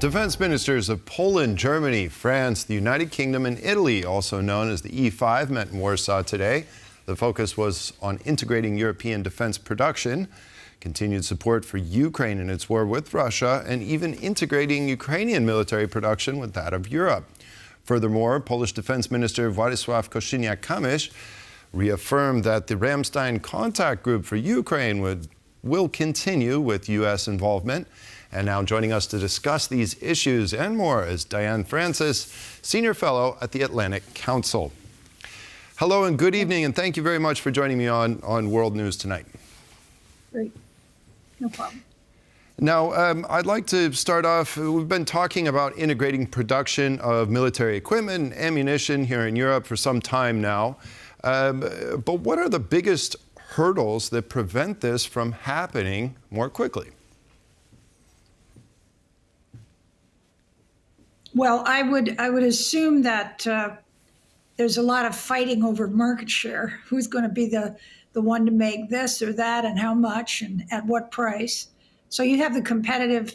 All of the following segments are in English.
Defense ministers of Poland, Germany, France, the United Kingdom, and Italy, also known as the E5, met in Warsaw today. The focus was on integrating European defense production, continued support for Ukraine in its war with Russia, and even integrating Ukrainian military production with that of Europe. Furthermore, Polish Defense Minister Władysław Kosiniak-Kamysz reaffirmed that the Ramstein Contact Group for Ukraine will continue with U.S. involvement. And now joining us to discuss these issues and more is Diane, Senior Fellow at the Atlantic Council. Hello and good evening, and thank you very much for joining me on World News tonight. Great. No problem. Now, I'd like to start off, we've been talking about integrating production of military equipment and ammunition here in Europe for some time now. But what are the biggest hurdles that prevent this from happening more quickly? Well, I would assume that there's a lot of fighting over market share. Who's going to be the one to make this or that, and how much, and at what price? So you have the competitive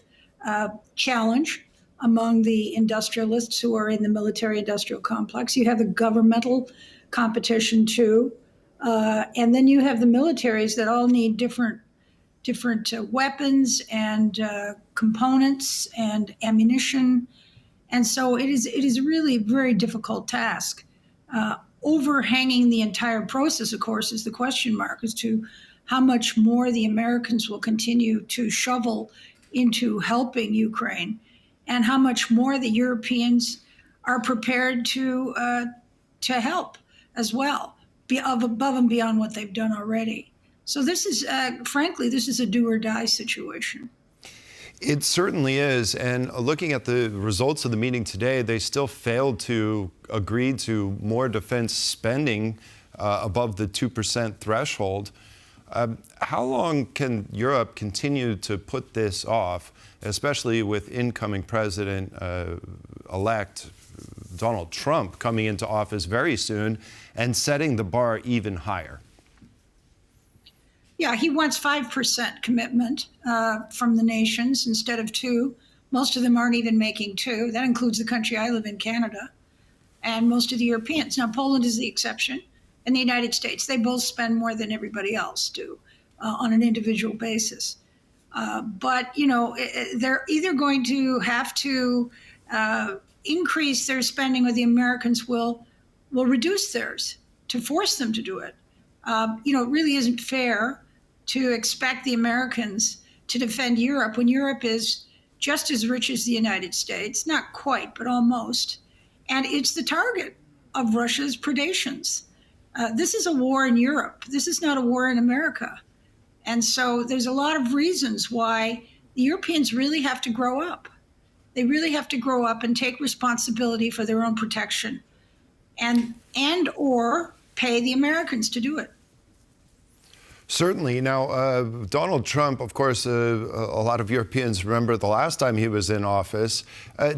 challenge among the industrialists who are in the military-industrial complex. You have the governmental competition too, and then you have the militaries that all need different weapons and components and ammunition. And so it is really a very difficult task. Overhanging the entire process, of course, is the question mark as to how much more the Americans will continue to shovel into helping Ukraine, and how much more the Europeans are prepared to help as well, above and beyond what they've done already. So this is, frankly, this is a do or die situation. It certainly is, and looking at the results of the meeting today, they still failed to agree to more defense spending above the 2% threshold. How long can Europe continue to put this off, especially with incoming President-elect Donald Trump coming into office very soon and setting the bar even higher? Yeah, he wants 5% commitment from the nations instead of 2%. Most of them aren't even making 2%. That includes the country I live in, Canada, and most of the Europeans. Now, Poland is the exception, and the United States. They both spend more than everybody else do on an individual basis. But, you know, they're either going to have to increase their spending, or the Americans will reduce theirs to force them to do it. You know, it really isn't fair to expect the Americans to defend Europe when Europe is just as rich as the United States, not quite, but almost. And it's the target of Russia's predations. This is a war in Europe. This is not a war in America. And so there's a lot of reasons why the Europeans really have to grow up. They really have to grow up and take responsibility for their own protection and or pay the Americans to do it. Certainly. Now, Donald Trump, of course, a lot of Europeans remember the last time he was in office.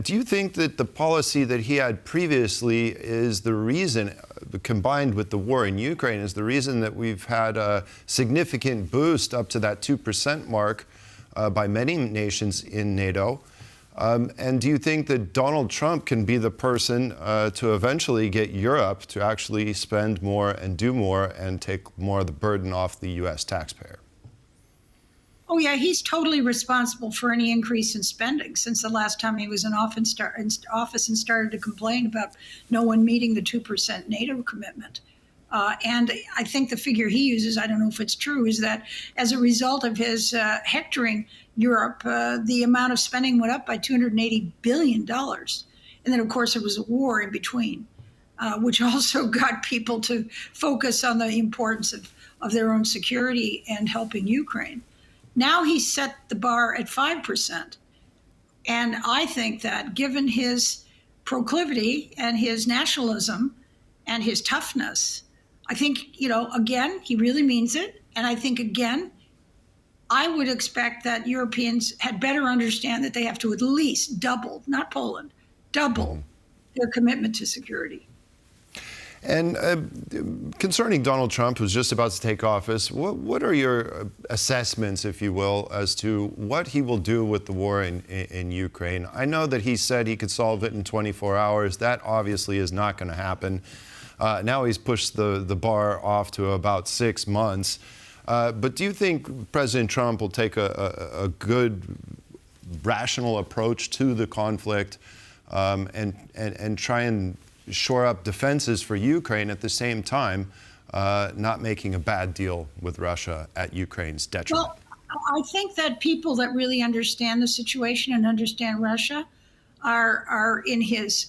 Do you think that the policy that he had previously is the reason, combined with the war in Ukraine, is the reason that we've had a significant boost up to that 2% mark by many nations in NATO? And do you think that Donald Trump can be the person to eventually get Europe to actually spend more and do more and take more of the burden off the U.S. taxpayer? Oh, yeah, he's totally responsible for any increase in spending since the last time he was in office and started to complain about no one meeting the 2% NATO commitment. And I think the figure he uses, I don't know if it's true, is that as a result of his hectoring Europe, the amount of spending went up by $280 billion. And then, of course, there was a war in between, which also got people to focus on the importance of their own security and helping Ukraine. Now he set the bar at 5%. And I think that given his proclivity and his nationalism and his toughness, I think, you know, again, he really means it. And I think, again, I would expect that Europeans had better understand that they have to at least double, not Poland, double their commitment to security. And concerning Donald Trump, who's just about to take office, what are your assessments, if you will, as to what he will do with the war in Ukraine? I know that he said he could solve it in 24 hours. That obviously is not going to happen. Now he's pushed the bar off to about 6 months. But do you think President Trump will take a good, rational approach to the conflict and try and shore up defenses for Ukraine at the same time, not making a bad deal with Russia at Ukraine's detriment? Well, I think that people that really understand the situation and understand Russia are in his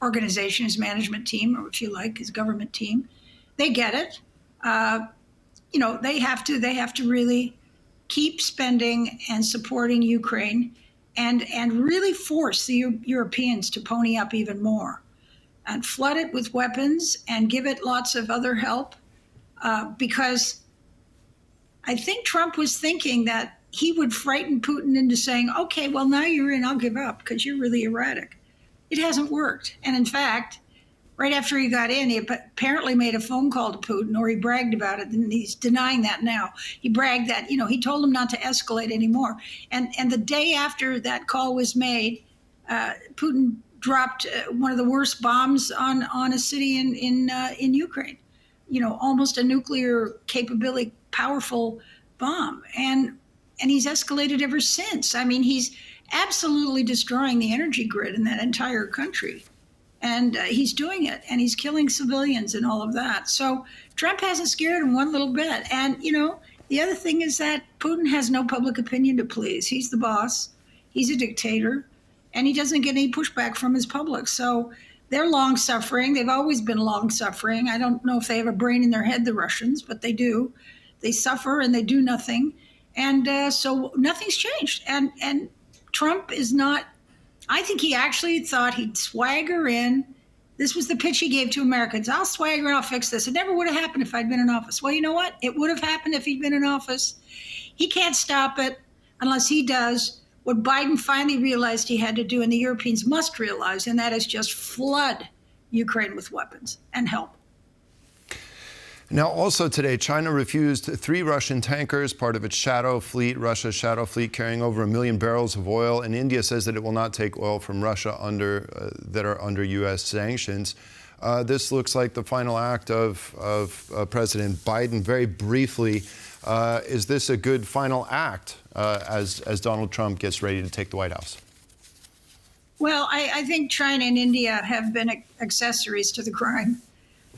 organization, his management team, or if you like, his government team. They get it. They have to really keep spending and supporting Ukraine, and really force the Europeans to pony up even more and flood it with weapons and give it lots of other help, because I think Trump was thinking that he would frighten Putin into saying, okay, well, now you're in, I'll give up because you're really erratic. It hasn't worked. And in fact, right after he got in, he apparently made a phone call to Putin, or he bragged about it, and he's denying that now. He bragged that, he told him not to escalate anymore. And the day after that call was made, Putin dropped one of the worst bombs on a city in Ukraine, almost a nuclear capability, powerful bomb. And he's escalated ever since. I mean, he's absolutely destroying the energy grid in that entire country. And he's doing it, and he's killing civilians and all of that. So Trump hasn't scared him one little bit. And, the other thing is that Putin has no public opinion to please. He's the boss. He's a dictator, and he doesn't get any pushback from his public. So they're long-suffering. They've always been long-suffering. I don't know if they have a brain in their head, the Russians, but they do. They suffer, and they do nothing. And so nothing's changed. And Trump is not... I think he actually thought he'd swagger in. This was the pitch he gave to Americans. I'll swagger and I'll fix this. It never would have happened if I'd been in office. Well, you know what? It would have happened if he'd been in office. He can't stop it unless he does what Biden finally realized he had to do, and the Europeans must realize, and that is just flood Ukraine with weapons and help. Now, also today, China refused 3 Russian tankers, part of its shadow fleet, Russia's shadow fleet, carrying over 1 million barrels of oil. And India says that it will not take oil from Russia that are under U.S. sanctions. This looks like the final act of President Biden. Very briefly, is this a good final act as Donald Trump gets ready to take the White House? Well, I think China and India have been accessories to the crime.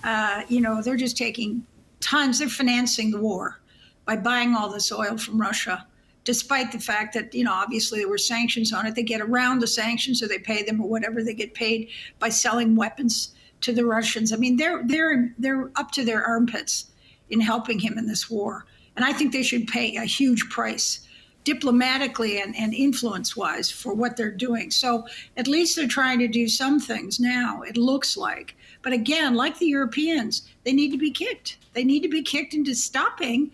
They're just taking tons. They're financing the war by buying all this oil from Russia, despite the fact that, obviously there were sanctions on it. They get around the sanctions, or they pay them, or whatever. They get paid by selling weapons to the Russians. I mean, they're up to their armpits in helping him in this war. And I think they should pay a huge price, diplomatically and influence-wise, for what they're doing. So at least they're trying to do some things now, it looks like. But again, like the Europeans, they need to be kicked. They need to be kicked into stopping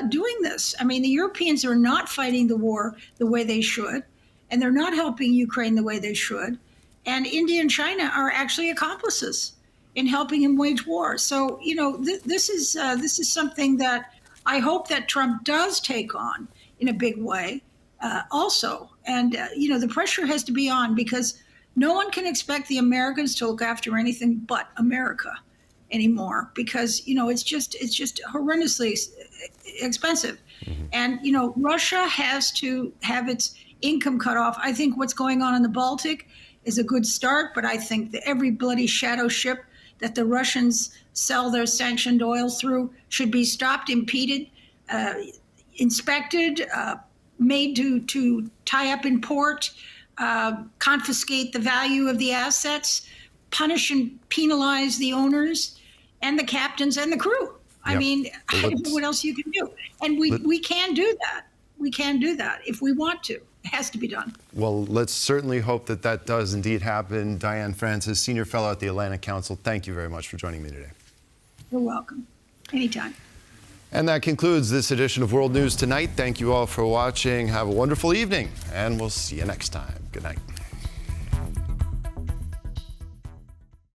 doing this. I mean, the Europeans are not fighting the war the way they should, and they're not helping Ukraine the way they should. And India and China are actually accomplices in helping him wage war. So, this is something that I hope that Trump does take on in a big way also. And, the pressure has to be on, because no one can expect the Americans to look after anything but America anymore, because, it's just horrendously expensive. Mm-hmm. And, Russia has to have its income cut off. I think what's going on in the Baltic is a good start, but I think that every bloody shadow ship that the Russians sell their sanctioned oil through should be stopped, impeded, inspected, made to tie up in port, confiscate the value of the assets, punish and penalize the owners and the captains and the crew. I mean, I don't know what else you can do. And we can do that. We can do that if we want to. It has to be done. Well, let's certainly hope that does indeed happen. Diane Francis, Senior Fellow at the Atlantic Council, thank you very much for joining me today. You're welcome. Anytime. And that concludes this edition of World News Tonight. Thank you all for watching. Have a wonderful evening, and we'll see you next time. Good night.